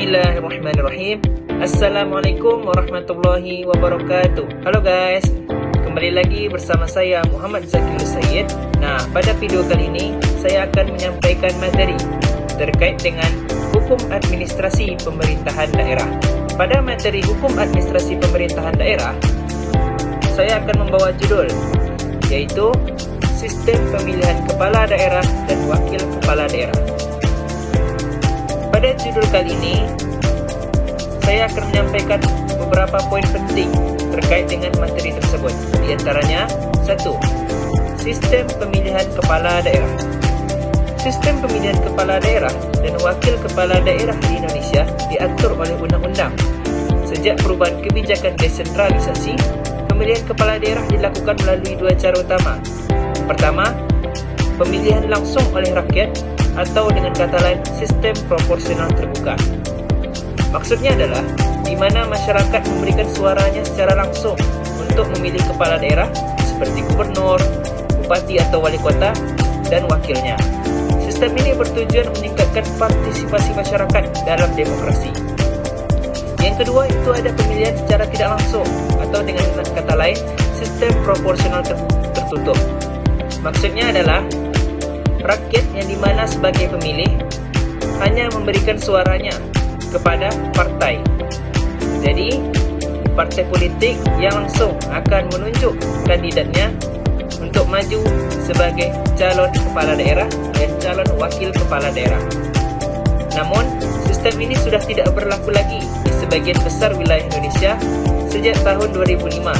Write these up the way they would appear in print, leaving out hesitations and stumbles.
Bismillahirrahmanirrahim. Assalamualaikum warahmatullahi wabarakatuh. Halo guys, kembali lagi bersama saya Muhammad Zakir Sayyid. Nah, pada video kali ini saya akan menyampaikan materi terkait dengan hukum administrasi pemerintahan daerah. Pada materi hukum administrasi pemerintahan daerah, saya akan membawa judul yaitu Sistem Pemilihan Kepala Daerah dan Wakil Kepala Daerah. Pada judul kali ini, saya akan menyampaikan beberapa poin penting terkait dengan materi tersebut. Di antaranya, 1. Sistem Pemilihan Kepala Daerah. Sistem pemilihan kepala daerah dan wakil kepala daerah di Indonesia diatur oleh undang-undang. Sejak perubahan kebijakan desentralisasi, pemilihan kepala daerah dilakukan melalui dua cara utama. Pertama, pemilihan langsung oleh rakyat atau dengan kata lain sistem proporsional terbuka. Maksudnya adalah di mana masyarakat memberikan suaranya secara langsung untuk memilih kepala daerah seperti gubernur, bupati atau wali kota dan wakilnya. Sistem ini bertujuan meningkatkan partisipasi masyarakat dalam demokrasi. Yang kedua itu ada pemilihan secara tidak langsung atau dengan kata lain sistem proporsional tertutup. Maksudnya adalah rakyat yang dimana sebagai pemilih hanya memberikan suaranya kepada partai. Jadi, partai politik yang langsung akan menunjuk kandidatnya untuk maju sebagai calon kepala daerah dan calon wakil kepala daerah. Namun, sistem ini sudah tidak berlaku lagi di sebagian besar wilayah Indonesia sejak tahun 2005.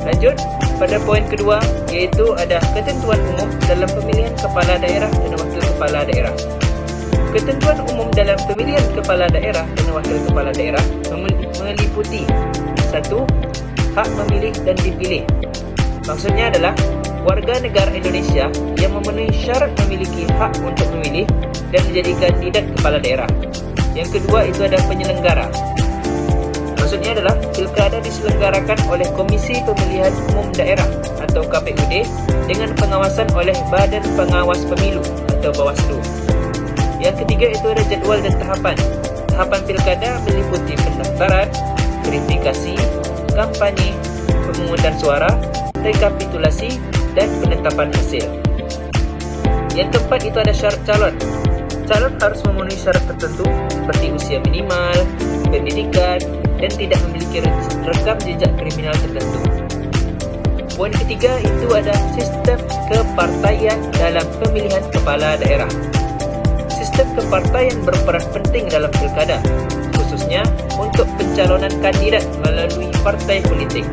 Lanjut, pada poin kedua, yaitu ada ketentuan umum dalam pemilihan kepala daerah dan wakil kepala daerah. Ketentuan umum dalam pemilihan kepala daerah dan wakil kepala daerah meliputi 1. Hak memilih dan dipilih. Maksudnya adalah warga negara Indonesia yang memenuhi syarat memiliki hak untuk memilih dan menjadi kandidat kepala daerah. Yang kedua itu ada penyelenggara. Maksudnya adalah pilkada diselenggarakan oleh Komisi Pemilihan Umum Daerah atau KPUD dengan pengawasan oleh Badan Pengawas Pemilu atau Bawaslu. Yang ketiga itu ada jadwal dan tahapan. Tahapan pilkada meliputi pendaftaran, verifikasi, kampanye, pemungutan suara, rekapitulasi, dan penetapan hasil. Yang keempat itu ada syarat calon. Calon harus memenuhi syarat tertentu seperti usia minimal, pendidikan, dan tidak memiliki rekam jejak kriminal tertentu. Poin ketiga itu ada sistem kepartaian dalam pemilihan kepala daerah. Sistem kepartaian berperan penting dalam pilkada, khususnya untuk pencalonan kandidat melalui partai politik.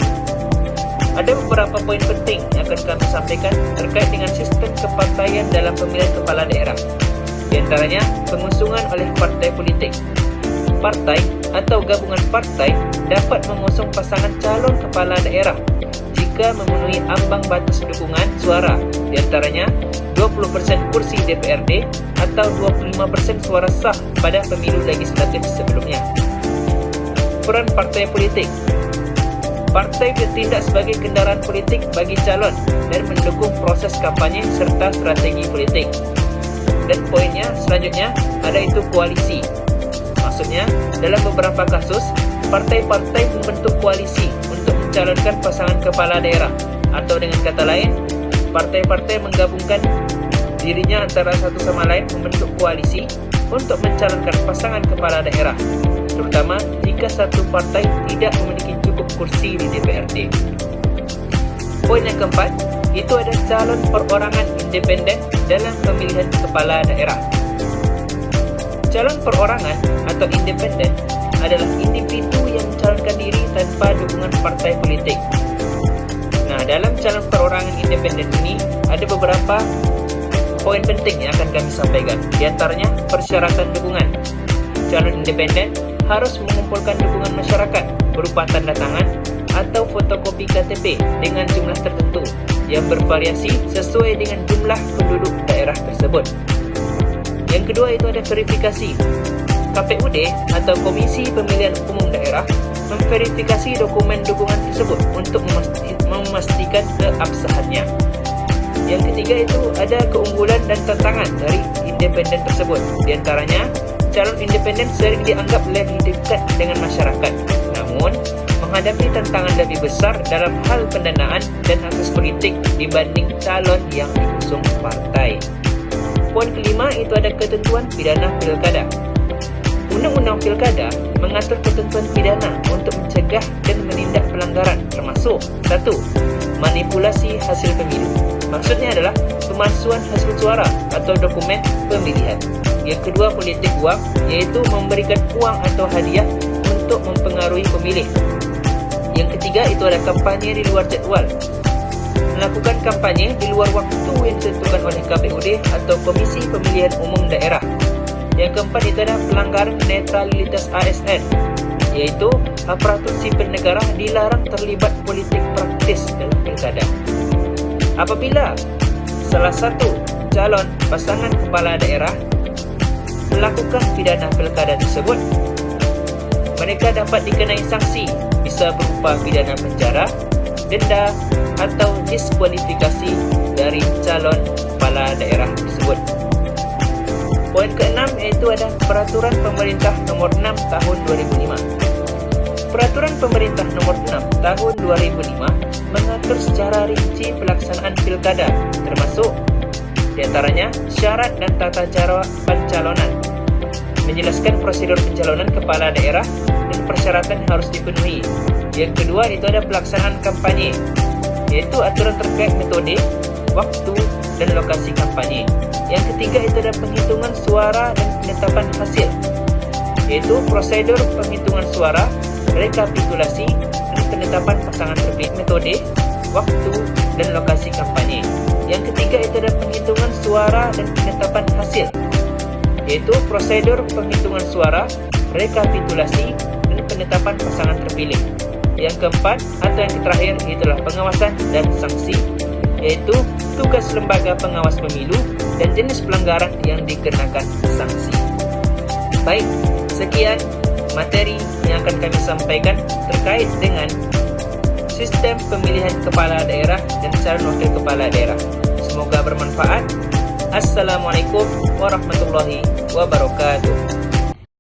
Ada beberapa poin penting yang akan kami sampaikan terkait dengan sistem kepartaian dalam pemilihan kepala daerah. Di antaranya, pengusungan oleh partai politik. Partai atau gabungan partai dapat mengusung pasangan calon kepala daerah jika memenuhi ambang batas dukungan suara, di antaranya 20% kursi DPRD atau 25% suara sah pada pemilu legislatif sebelumnya. Peran partai politik. Partai bertindak sebagai kendaraan politik bagi calon dan mendukung proses kampanye serta strategi politik. Dan poinnya selanjutnya ada itu koalisi. Maksudnya, dalam beberapa kasus, partai-partai membentuk koalisi untuk mencalonkan pasangan kepala daerah. Atau dengan kata lain, partai-partai menggabungkan dirinya antara satu sama lain membentuk koalisi untuk mencalonkan pasangan kepala daerah, terutama jika satu partai tidak memiliki cukup kursi di DPRD. Poin yang keempat, itu ada calon perorangan independen dalam pemilihan kepala daerah. Calon perorangan atau independen adalah individu yang mencalonkan diri tanpa dukungan partai politik. Nah, dalam calon perorangan independen ini ada beberapa poin penting yang akan kami sampaikan. Di antaranya persyaratan dukungan. Calon independen harus mengumpulkan dukungan masyarakat berupa tanda tangan atau fotokopi KTP dengan jumlah tertentu yang bervariasi sesuai dengan jumlah penduduk daerah tersebut. Yang kedua itu ada verifikasi. KPUD atau Komisi Pemilihan Umum Daerah memverifikasi dokumen dukungan tersebut untuk memastikan keabsahannya. Yang ketiga itu ada keunggulan dan tantangan dari independen tersebut. Di antaranya calon independen sering dianggap lebih dekat dengan masyarakat. Namun, menghadapi tantangan lebih besar dalam hal pendanaan dan akses politik dibanding calon yang diusung partai. Poin kelima itu ada ketentuan pidana pilkada. Undang-Undang Pilkada mengatur ketentuan pidana untuk mencegah dan menindak pelanggaran termasuk 1. Manipulasi hasil pemilu. Maksudnya adalah pemalsuan hasil suara atau dokumen pemilihan. Yang kedua, politik uang, iaitu memberikan uang atau hadiah untuk mempengaruhi pemilih. Yang ketiga itu ada kampanye di luar jadual. Melakukan kampanye di luar waktu yang ditentukan oleh KPUD atau Komisi Pemilihan Umum Daerah. Yang keempat itu adalah pelanggaran netralitas ASN, yaitu aparatur sipil negara dilarang terlibat politik praktis dalam pilkada. Apabila salah satu calon pasangan kepala daerah melakukan pidana pilkada tersebut, mereka dapat dikenai sanksi, bisa berupa pidana penjara, denda, atau diskualifikasi dari calon kepala daerah tersebut. Poin ke-6 yaitu ada Peraturan Pemerintah Nomor 6 Tahun 2005. Peraturan Pemerintah Nomor 6 Tahun 2005 mengatur secara rinci pelaksanaan pilkada, termasuk di antaranya syarat dan tata cara pencalonan, menjelaskan prosedur pencalonan kepala daerah dan persyaratan yang harus dipenuhi. Yang kedua itu ada pelaksanaan kampanye, yaitu aturan terkait metode, waktu, dan lokasi kampanye. Yang ketiga itu ada penghitungan suara dan penetapan hasil, yaitu prosedur penghitungan suara, rekapitulasi, dan penetapan pasangan terpilih, metode, waktu, dan lokasi kampanye. Yang ketiga itu ada penghitungan suara dan penetapan hasil, yaitu prosedur penghitungan suara, rekapitulasi, dan penetapan pasangan terpilih. Yang keempat atau yang terakhir itulah pengawasan dan sanksi, yaitu tugas lembaga pengawas pemilu dan jenis pelanggaran yang dikenakan sanksi. Baik, sekian materi yang akan kami sampaikan terkait dengan sistem pemilihan kepala daerah dan calon wakil kepala daerah. Semoga bermanfaat. Assalamualaikum warahmatullahi wabarakatuh.